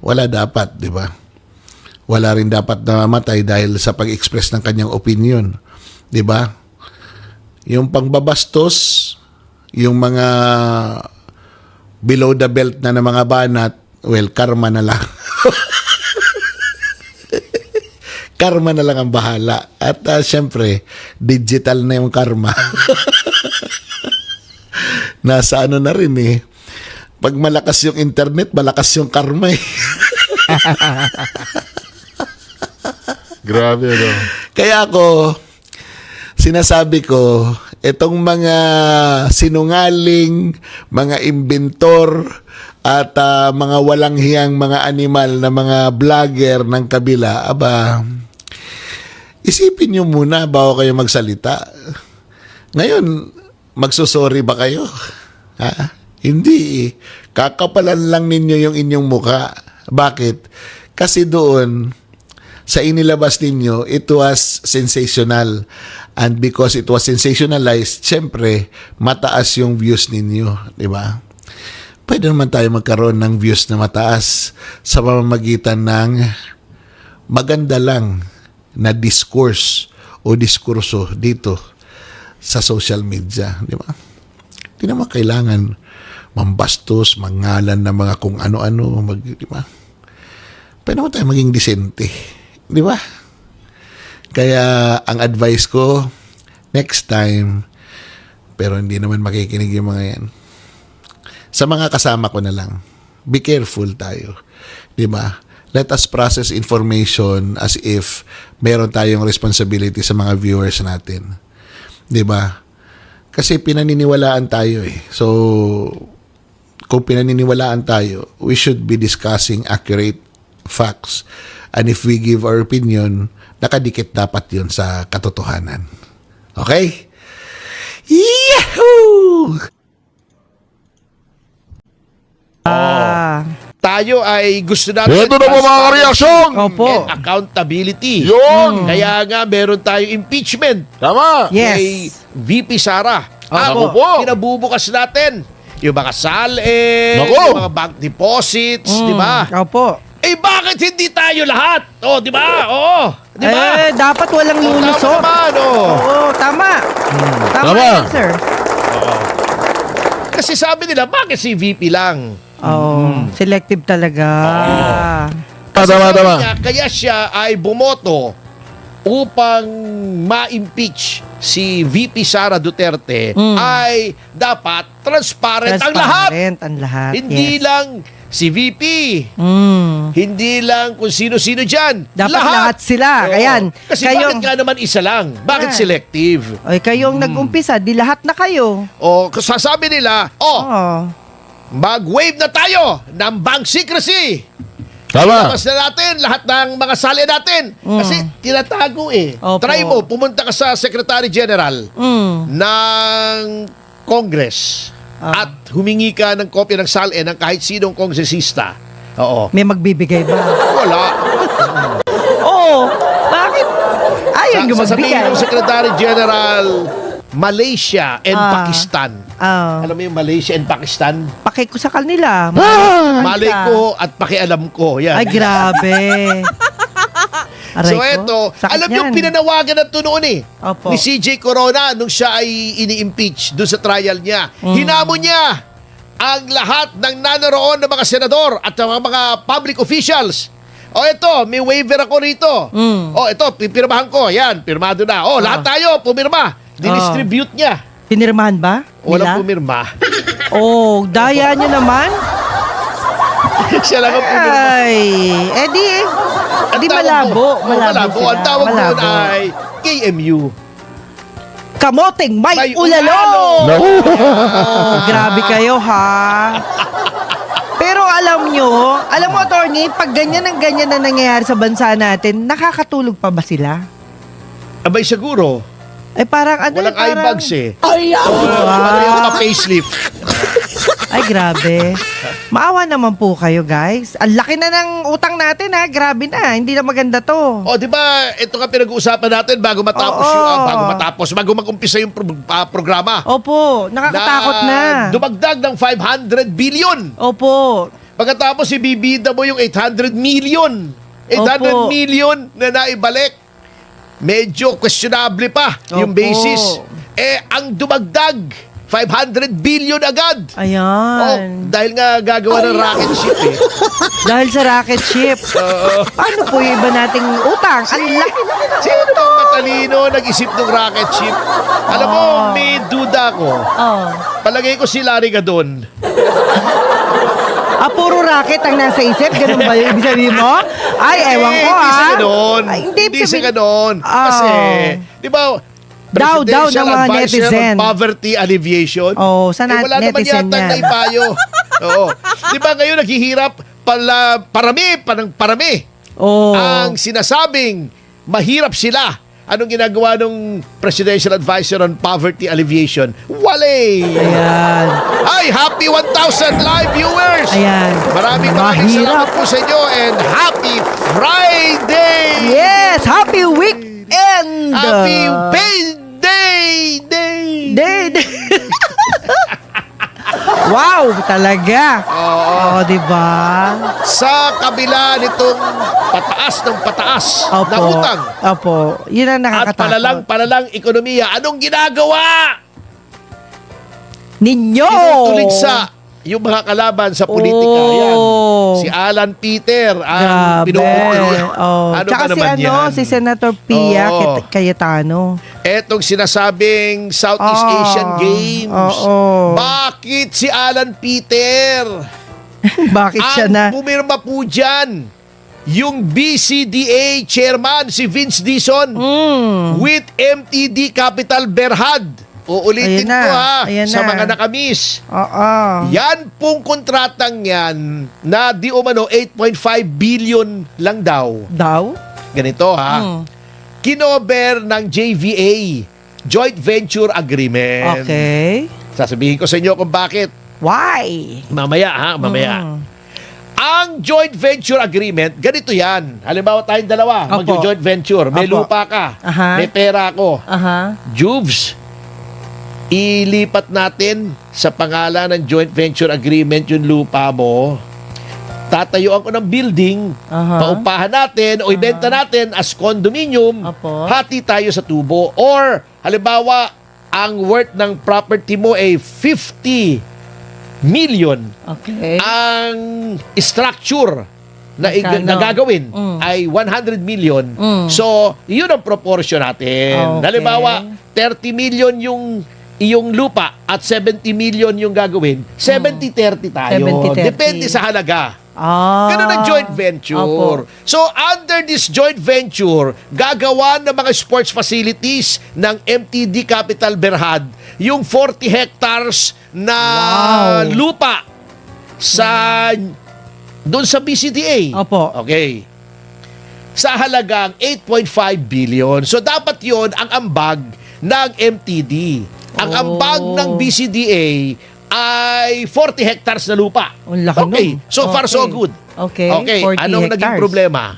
Wala dapat, di ba? Wala rin dapat na mamatay dahil sa pag-express ng kanyang opinion. Di ba? Yung pangbabastos, yung mga below the belt na ng mga banat, well, karma na lang. Karma na lang ang bahala. At syempre, digital na yung karma. Nasa ano na rin eh. Pag malakas yung internet, malakas yung karma eh. Grabe, no? Kaya ako, sinasabi ko, itong mga sinungaling, mga inventor, at mga walang hiyang mga animal na mga vlogger ng kabila, aba, isipin nyo muna bago kayo magsalita. Ngayon, magsusorry ba kayo? Ha? Hindi. Kakapalan lang ninyo yung inyong muka. Bakit? Kasi doon, sa inilabas ninyo, it was sensational. And because it was sensationalized, syempre, mataas yung views ninyo. Di ba? Pwede naman tayo magkaroon ng views na mataas sa pamamagitan ng maganda lang na discourse o diskurso dito sa social media. Di ba? Di naman kailangan mambastos, mangalan ng mga kung ano-ano. Di ba? Pwede naman tayo maging disente. Di ba? Kaya ang advice ko, next time, pero hindi naman makikinig yung mga yan. Sa mga kasama ko na lang, be careful tayo. Di ba? Let us process information as if meron tayong responsibility sa mga viewers natin. Di ba? Kasi pinaniniwalaan tayo eh. So, kung pinaniniwalaan tayo, we should be discussing accurate facts. And if we give our opinion, nakadikit dapat yun sa katotohanan. Okay? Yahoo! Tayo ay gusto natin Ito na po mga reaksyon! and accountability. Yun! Kaya nga meron tayong impeachment. Tama! Yes. Kay VP Sara. Ako po. Kinabubukas natin yung mga SALN, Nako. yung mga bank deposits, di ba? Opo. Eh bakit hindi tayo lahat? Oh, di ba? Oo, di ba? Dapat walang lulusot. Tama naman, oh. Oo, tama. Tama Tama. yan, sir. Kasi sabi nila, bakit si VP lang? Oo, selective talaga. Kasi Tama, sabi tama. niya, kaya siya ay bumoto upang ma-impeach si VP Sara Duterte ay dapat transparent ang lahat. Transparent ang lahat. Hindi yes. lang si VP. Hindi lang kung sino-sino dyan. Dapat lahat Oo. sila. Ayan. Kasi bakit nga naman isa lang? Bakit Ayan. selective? Ay, kayong nag-umpisa, di lahat na kayo. O sasabi nila, mag-waive na tayo ng bank secrecy. Tama. Ilabas na natin lahat ng mga sali natin. Kasi tinatago eh. Opo. Try mo, pumunta ka sa Secretary General ng Congress at humingi ka ng kopya ng SALN ng kahit sinong kongresista. Oo. May magbibigay ba? Wala. Oo. Bakit? Ayaw nyo Sasabihin magbigay. ng Secretary General, Malaysia and Pakistan. Alam mo yung Malaysia and Pakistan? Paki ko sa kanila. Malay ko at pakialam ko. Yan. Ay, grabe. Aray So ko. eto, Sakit alam niyo yan. pinanawagan na ito noon eh. Opo. Ni CJ Corona nung siya ay ini-impeach doon sa trial niya. Hinamon niya ang lahat ng nanoroon ng mga senador at ng mga public officials. O ito, may waiver ako rito. O ito, pipirmahan ko. Yan, pirmado na. O, lahat tayo, pumirma. Dinistribute niya. Pinirmahan ba? Walang Nila? pumirma. Oh, daya nyo naman. Siya lang ang pumirma. Ay, di malabo. Malabo. sila. Ang tawag doon Malabo. ay KMU. Kamoteng may ulalo! Oh, grabe kayo, ha? Pero alam mo, attorney, pag ganyan na nangyayari sa bansa natin, nakakatulog pa ba sila? Abay siguro. Ay, parang ano? Walang parang... eyebags eh. Ay, Ano yung pa-facelift? Ay, grabe. Maawa naman po kayo, guys. Ang laki na ng utang natin, ha? Grabe na. Hindi na maganda to. O, di ba, ito nga pinag-uusapan natin bago matapos bago mag-umpisa yung programa. Opo, nakakatakot na. Dumagdag ng 500 billion. Opo. Pagkatapos ibibida mo yung 800 million. 800 Opo. million na naibalik. Medyo questionable pa yung Opo. basis. Ang dumagdag, 500 billion agad. Ayan. Dahil nga gagawa ng rocket ship eh. Dahil sa rocket ship. Paano po yung iba nating utang? Ang laki na. Sino bang matalino nag-isip ng rocket ship? Alam mo, may duda ko. Palagay ko si Larry Gadon. Puro racket ang nasa isip? Ganun ba yung ibig sabihin mo? Ay, ewan ko, Hindi ha? sa ganon. Ay, Hindi sa ganon. Kasi, di ba, Daw ng Presidential mga Advisor netizen. on Poverty Alleviation. Sa wala naman netizen yata yan. na ipayo. Oo. Di ba ngayon naghihirap parami. Ang sinasabing mahirap sila. Anong ginagawa ng Presidential Advisor on Poverty Alleviation? Wale! Ayan. Ay, happy 1,000 live viewers! Ayan. Maraming salamat po sa inyo and happy Friday! Yes! Happy weekend! Happy payday! Day! Wow, talaga. Oo, di ba? Sa kabila nitong pataas na utang. Opo. Yun ang At nakakatakot. palalang ekonomiya, anong ginagawa? Ninyo! Tinutulig sa yung mga kalaban sa politika. Yan. Si Alan Peter ang pinupuli. Ano Tsaka ba naman yan? si Senator Pia Cayetano. Etong sinasabing Southeast Asian Games. Bakit si Alan Peter? Bakit siya na? Ang pumirma po dyan, yung BCDA chairman, si Vince Dizon, with MTD Capital Berhad. Uulitin ko sa mga nakamiss. Yan pong kontratang yan na di umano 8.5 billion lang daw. Ganito Kinover ng JVA, Joint Venture Agreement. Okay. Sasabihin ko sa inyo kung bakit. Why? Mamaya. Ang joint venture agreement, ganito yan. Halimbawa tayong dalawa, mag-joint venture. May lupa ka, may pera ako. Jubes, ilipat natin sa pangalan ng joint venture agreement yung lupa mo. Tatayuan ko ng building, paupahan natin o ibenta natin as condominium, hati tayo sa tubo. Or, halimbawa, ang worth ng property mo ay 50 million. Okay. Ang structure na gagawin ay 100 million. So, yun ang proportion natin. Okay. Halimbawa, 30 million yung iyong lupa at 70 million yung gagawin, 70-30 tayo. 70-30. Depende sa halaga. Ganun ang joint venture. So, under this joint venture, gagawa ng mga sports facilities ng MTD Capital Berhad yung 40 hectares na lupa doon sa BCDA. Okay. Sa halagang 8.5 billion. So, dapat yon ang ambag ng MTD. Ang ambag ng BCDA ay 40 hectares na lupa. Okay. So far, so good. Okay. 40 Anong naging hectares. problema?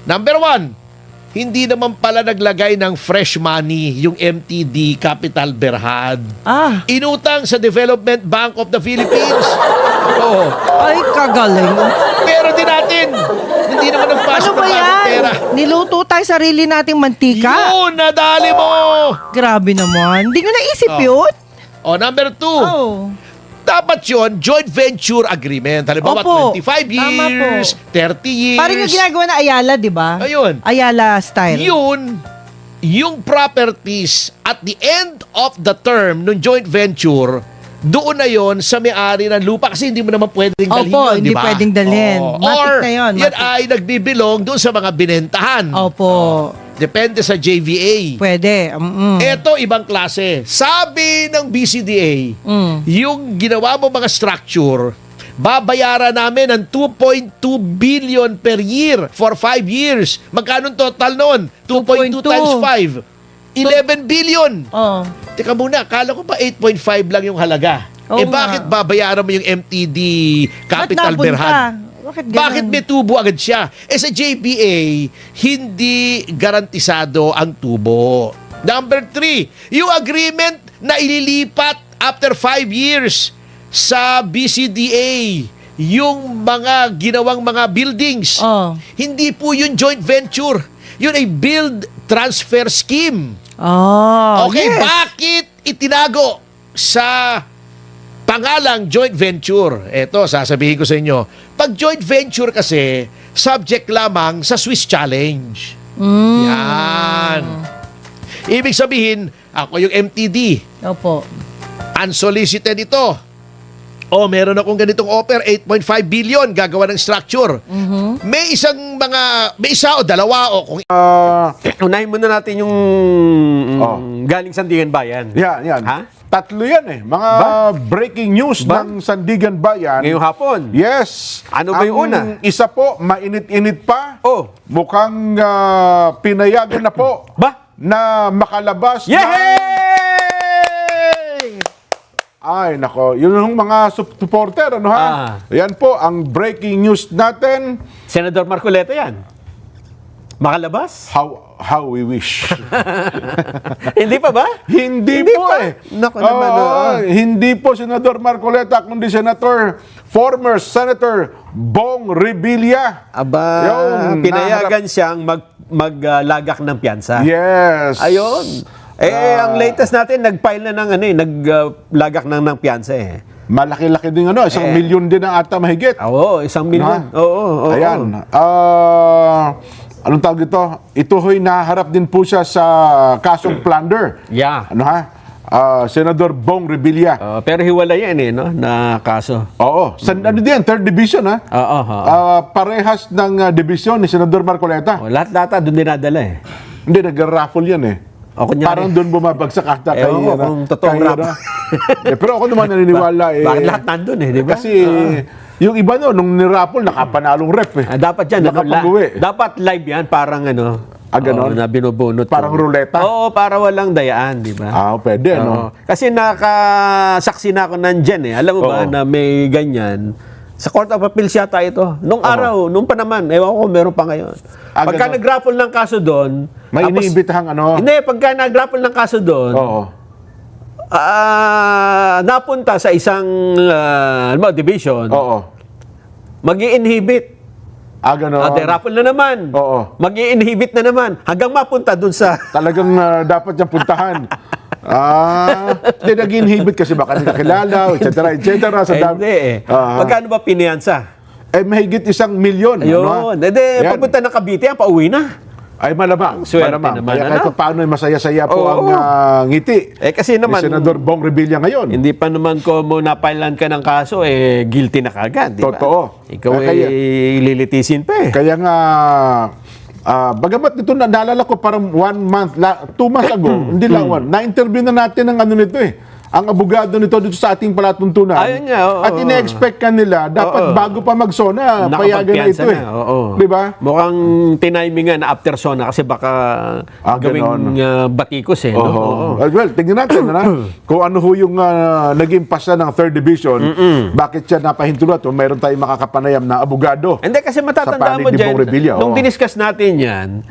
Number 1, hindi naman pala naglagay ng fresh money yung MTD Capital Berhad. Inutang sa Development Bank of the Philippines. Ay, kagaling. Pero din natin, hindi naman nagpasok ng bagong pera. Niluto tayo sarili nating mantika? Yun, nadali mo! Grabe naman. Hindi nyo naisip yun? Number 2. Dapat yun, joint venture agreement. Halimbawa, 25 years, 30 years. Parang yung ginagawa na Ayala, di ba? Ayun. Ayala style. Yun, yung properties at the end of the term ng joint venture, doon na yon sa may-ari ng lupa kasi hindi mo naman pwedeng dalhin yun, hindi di ba? pwedeng dalhin. Matik Or, na yun. yan ay nagbibilong doon sa mga binentahan. Depende sa JVA. Pwede. Ito, ibang klase. Sabi ng BCDA, yung ginawa mo mga structure, babayaran namin ng 2.2 billion per year for 5 years. Magkano total noon? 2.2 times 5. 11 billion. Oh. Teka muna, kala ko pa 8.5 lang yung halaga. Oo Bakit nga. babayaran mo yung MTD Capital Ba't napunta? Berhad? Bakit ganun? Bakit may tubo agad siya? Sa JBA, hindi garantisado ang tubo. Number 3, yung agreement na ililipat after 5 years sa BCDA, yung mga ginawang mga buildings, hindi po yun joint venture. Yun ay build transfer scheme. Okay, yes. bakit itinago sa pangalang joint venture? Eto, sasabihin ko sa inyo. Pag joint venture kasi, subject lamang sa Swiss Challenge. Yan. Ibig sabihin, ako yung MTD. Opo. Unsolicited ito. Meron akong ganitong offer, 8.5 billion, gagawa ng structure. May isa o dalawa o kung Unahin muna natin yung galing Sandigan Bayan. Yan. Ha? Tatlo yan eh. Mga breaking news ng Sandigan Bayan. Ngayong hapon. Yes. Ano ba yung una? Isa po, mainit-init pa. Mukhang pinayagan na po na makalabas Ay, nako. Yun yung mga supporter, ano ha? Yan po, ang breaking news natin. Senador Marcoleta yan. Makalabas? How we wish. Hindi pa ba? Hindi po pa? eh. Naku naman. Hindi po Senador Marcoleta, kundi former Senator Bong Revilla. Pinayagan siyang maglagak ng piyansa. Yes. Ayun. Ang latest natin, nag-file na ng naglagak ng piyansa eh. Malaki-laki din 1 milyon din ang ata mahigit. Oo, 1 milyon. Oo. Ayan. Anong tawag ito? Ito ho'y naharap din po siya sa kasong plunder. Yeah. Ano ha? Senador Bong Revilla. Pero hiwalay yan no? Na kaso. Oo. Ano din? 3rd Division ha? Parehas ng division ni Senador Marcoleta. Lahat-lahat doon dinadala eh. Hindi, nag-raffle yan eh. Parang doon bumabagsak ata kay kung totoong rap. Pero ako naman naniniwala Bakit lahat nandun di ba? Kasi yung iba nung niraffle, nakapanalong rep eh. Dapat yan. Dapat live yan, parang ganon? Na binubunot. Parang ruleta? Oo, para walang dayaan, di ba? Pwede, no? Kasi nakasaksi na ako nandyan eh. Alam mo ba na may ganyan? Sa Court of Appeals yata ito. Nung araw, nung pa naman, ewan ko meron pa ngayon. Pagka nag-raffle ng kaso doon, may iniimbitahang Hindi, pagka nag-raffle ng kaso doon, napunta sa isang division, mag-i-inhibit. Ganon. Raffle na naman. Mag-i-inhibit na naman. Hanggang mapunta doon sa... Talagang dapat niyang puntahan. Hindi nag-inhibit kasi baka hindi kakilala, etc. Hindi eh. Magkano ba piniyansa? Mahigit 1 milyon. Ayun. Pagpunta ng Cavite, pauwi na. Ay, malamang. Swerte naman. Kahit paano masaya-saya po ang ngiti. Kasi naman, ni Senador Bong Revilla ngayon. Hindi pa naman kung napailan ka ng kaso, guilty na kagad. Di ba? Totoo. Ikaw lilitisin pa eh. Kaya nga, bagamat nito, naalala ko parang 1 month, 2 months ago, hindi lang na-interview na natin ang nito eh. Ang abogado nito sa ating palatuntunan. Ayun nga, at ine-expect ka nila, dapat bago pa mag-SONA, payagan na ito eh. Di ba? Mukhang tinimingan na after SONA kasi baka gawing batikos eh. Well, tingnan natin kung ano ho yung naging pasa ng 3rd Division, bakit siya napahintulot o mayroon tayong makakapanayam na abogado. Hindi kasi matatandaan mo dyan, nung diniscuss natin yan,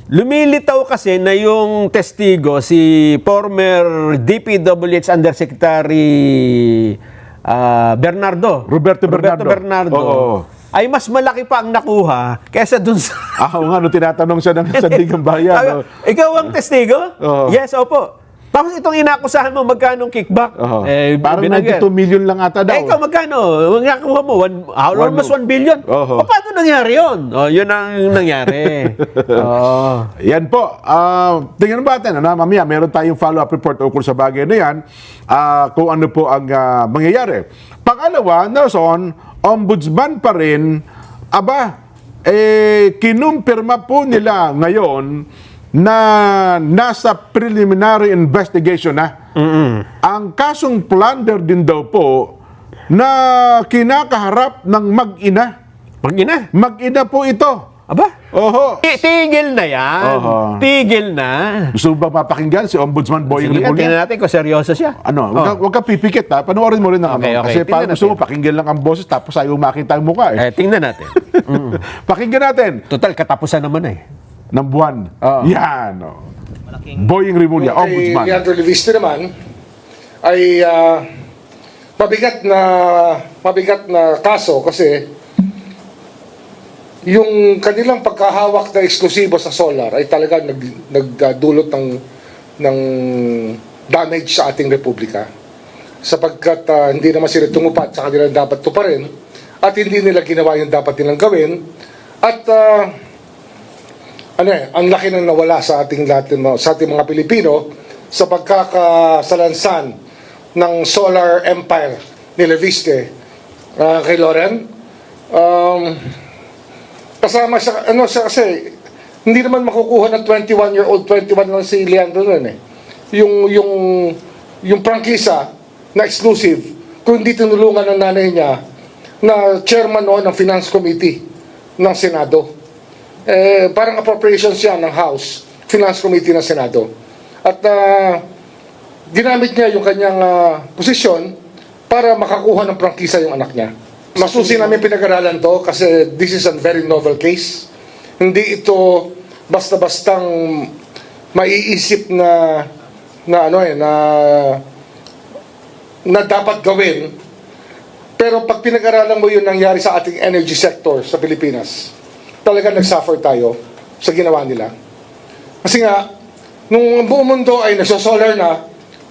lumilitaw kasi na yung testigo, si former DPWH Undersecretary Roberto Bernardo. Ay mas malaki pa ang nakuha kaysa dun sa... nung tinatanong siya ng Sandigan Bayan. Ikaw ang testigo? Yes, opo. Tapos itong inakusahan mo, magkano kickback? Parang 92 million lang ata daw. Ikaw magkano? Nakuha mo, almost 1 billion. Paano nangyari yun? Yun ang nangyari. Yan po. Tingnan ba natin, mamaya meron tayong follow-up report ukol sa bagay na yan, kung ano po ang mangyayari. Pangalawa, Nelson, ombudsman pa rin, kinumpirma po nila ngayon na nasa preliminary investigation na. Ang kasong plunder din daw po na kinakaharap ng mag-ina. Mag-ina? Mag-ina po ito. Aba? Oho. Tigil na yan. Oho. Tigil na. Gusto mo ba papakinggan si Ombudsman Boying Sige, Rimulya? tingnan natin kung seryoso siya. Ano, wag ka pipikit ha. Panoorin mo rin ang Okay, ano. okay. Kasi Tingnan parang gusto mo natin. pakinggan lang ang boses tapos ayaw makita ang mukha eh. Tingnan natin. Pakinggan natin. Total, katapusan naman eh. Ng buwan. Yan. Oh. Boying Rimulya, Kay Ombudsman. Leandro Leviste naman ay mabigat na kaso kasi yung kanilang pagkahawak na eksklusibo sa solar ay talagang nagdulot ng damage sa ating republika sapagkat hindi naman sila tumupad sa kanilang dapat tuparin at hindi nila ginawa yung dapat nilang gawin at ang laki nang nawala sa ating mga Pilipino sa pagkakasalansan ng solar empire ni Leviste kay Loren. Kasama siya, siya kasi hindi naman makukuha ng 21-year-old, 21 lang si Leandro nun eh. Yung prangkisa na exclusive, kung hindi tinulungan ng nanay niya na chairman noon ng Finance Committee ng Senado. Parang appropriations yan ng House, Finance Committee ng Senado. At ginamit niya yung kanyang posisyon para makakuha ng prangkisa yung anak niya. Masusi namin pinag-aralan to kasi this is a very novel case. Hindi ito basta-bastang maiisip na dapat gawin. Pero pag pinag-aralan mo yung nangyari sa ating energy sector sa Pilipinas, talaga nag-suffer tayo sa ginawa nila. Kasi nga, nung buong mundo ay nagsosolar na,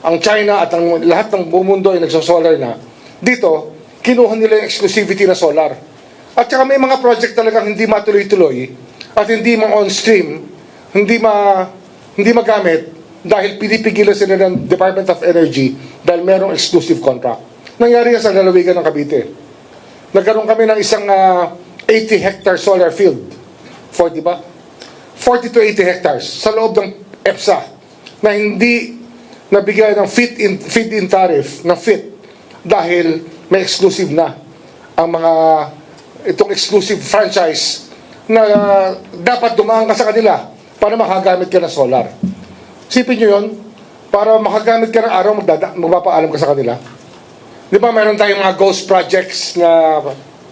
ang China at ang lahat ng buong mundo ay nagsosolar na, dito, kinuha nila yung exclusivity na solar. At saka may mga project talagang hindi matuloy-tuloy at hindi ma-on-stream, hindi magamit dahil pinipigilan sila ng Department of Energy dahil merong exclusive contract. Nangyari yan sa lalawigan ng Cavite. Nagkaroon kami ng isang 80-hectare solar field. 40 to 80 hectares sa loob ng EPSA na hindi nabigyan ng feed-in tariff na fit dahil may exclusive na ang itong exclusive franchise na dapat dumaan ka sa kanila para makagamit ka ng solar. Sipin nyo yun, para makagamit ka ng araw, magpapaalam ka sa kanila. Di ba meron tayong mga ghost projects na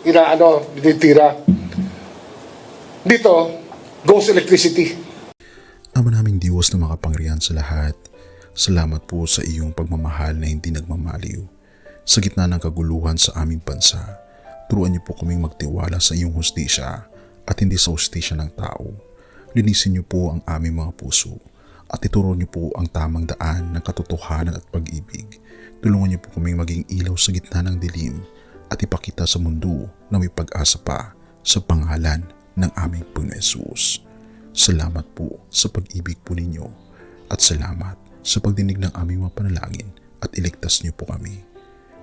dinitira. Dito, ghost electricity. Ama naming Diyos na makapangyarihan sa lahat, salamat po sa iyong pagmamahal na hindi nagmamaliw. Sa gitna ng kaguluhan sa aming bansa, turuan niyo po kaming magtiwala sa iyong hustisya at hindi sa hustisya ng tao. Linisin niyo po ang aming mga puso at ituro niyo po ang tamang daan ng katotohanan at pag-ibig. Tulungan niyo po kaming maging ilaw sa gitna ng dilim at ipakita sa mundo na may pag-asa pa sa pangalan ng aming Panginoon Hesus. Salamat po sa pag-ibig po ninyo at salamat sa pagdinig ng aming mga panalangin at iligtas niyo po kami.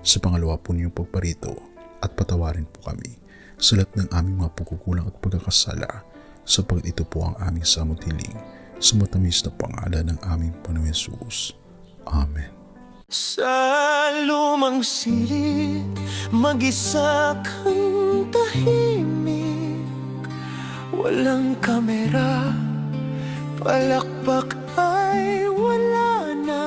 Sa pangalawa po niyong pagparito at patawarin po kami sa lahat ng aming mga pagkukulang at pagkakasala sapagkat ito po ang aming samutiling sa matamis na pangalan ng aming Panginoon Hesus. Amen. Sa lumang silid, mag-isa kang tahimik. Walang kamera, palakpak ay wala na.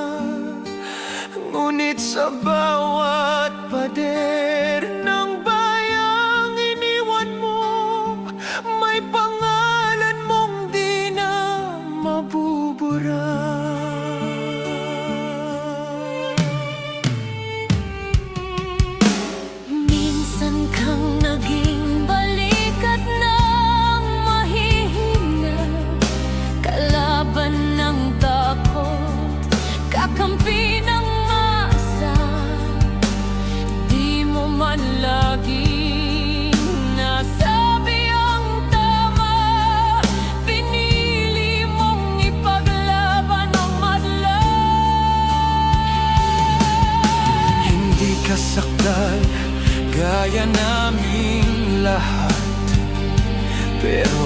Ngunit sa bawat pader ng bayang iniwan mo, may pangalan mong di na mabubura. Minsan kang naging balikat ng mahihina, kalaban ng takot, kakampi ng man laging nasabi ang tama, pinili mong ipaglaban ang madla. Hindi ka saktan gaya naming lahat, pero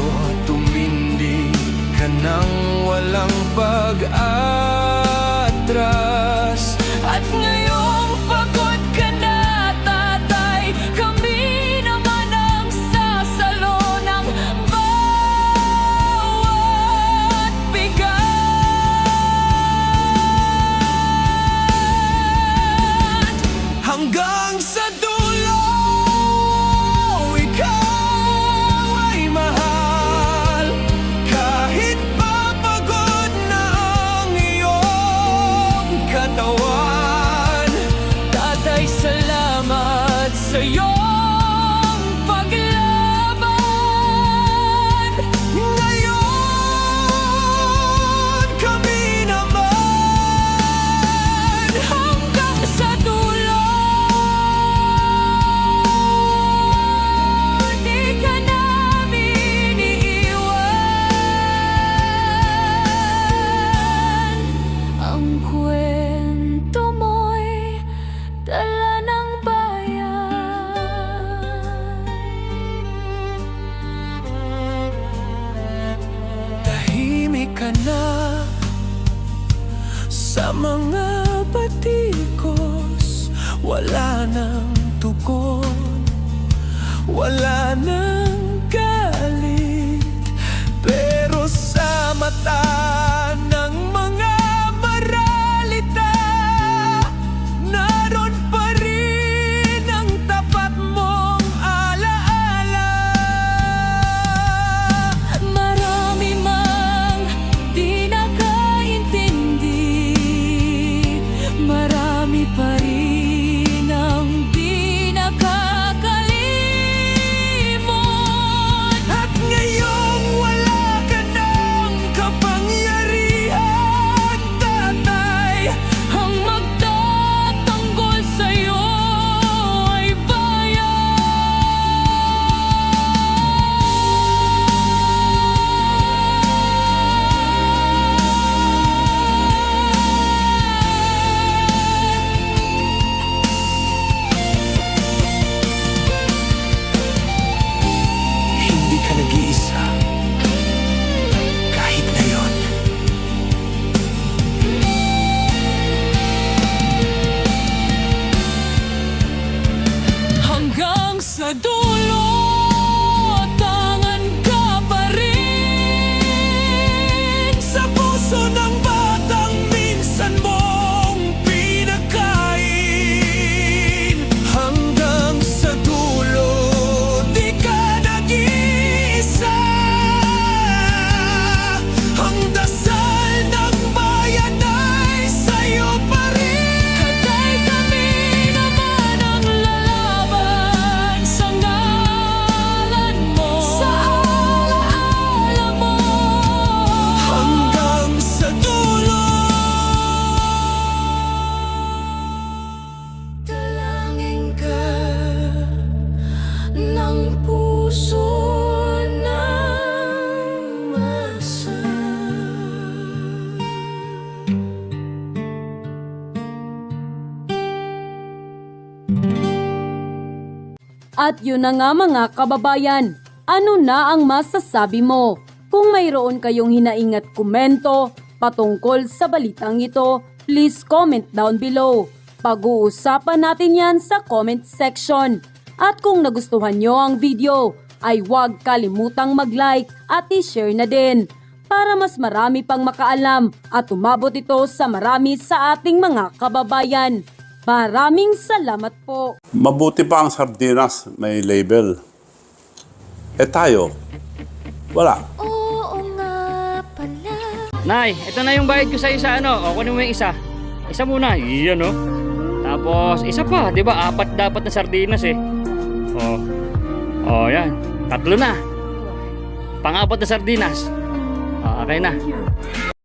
tumindi ka nang walang pag-atras. At ngayong pagod ka na, kami naman ang sasalo ng bayan. Sa mga batikos, wala nang tugon, wala nang galit, pero sa mata ng mga maralita, naroon pa rin ang tapat mong alaala. Marami mang di nakaintindi, marami pa rin ang di nakakalimot. At ngayong wala ka ng kapangyarihan, tatay, Ang magtatanggol sa'yo ay hindi ka nag-iisa. Kahit ngayon. hanggang sa dulo, tangan ka pa rin Sa puso ng batang minsan mong pinakain. Hanggang sa dulo, di ka nag-iisa. Ang dasal ng bayan ay sa'yo pa rin. Katay kami naman ang lalaban sa ngalan mo, sa alaala mo. Hanggang sa dulo. Dalangin ka ng puso ng masa. At yun na nga mga kababayan, ano na ang masasabi mo? Kung mayroon kayong hinaing at komento patungkol sa balitang ito, please comment down below. Pag-uusapan natin yan sa comment section. At kung nagustuhan nyo ang video, ay huwag kalimutang mag-like at i-share na din para mas marami pang makaalam at umabot ito sa marami sa ating mga kababayan. Maraming salamat po. Mabuti pa ang sardinas, may label. Eh tayo, wala. Nay, ito na yung bayad ko sa isa, ano? O, kunin mo yung isa. Isa muna, iyan, no? Tapos, isa pa, di ba? 4 dapat na sardinas, eh. O, yan. 3 na. Pang-4 na sardinas. O, okay na.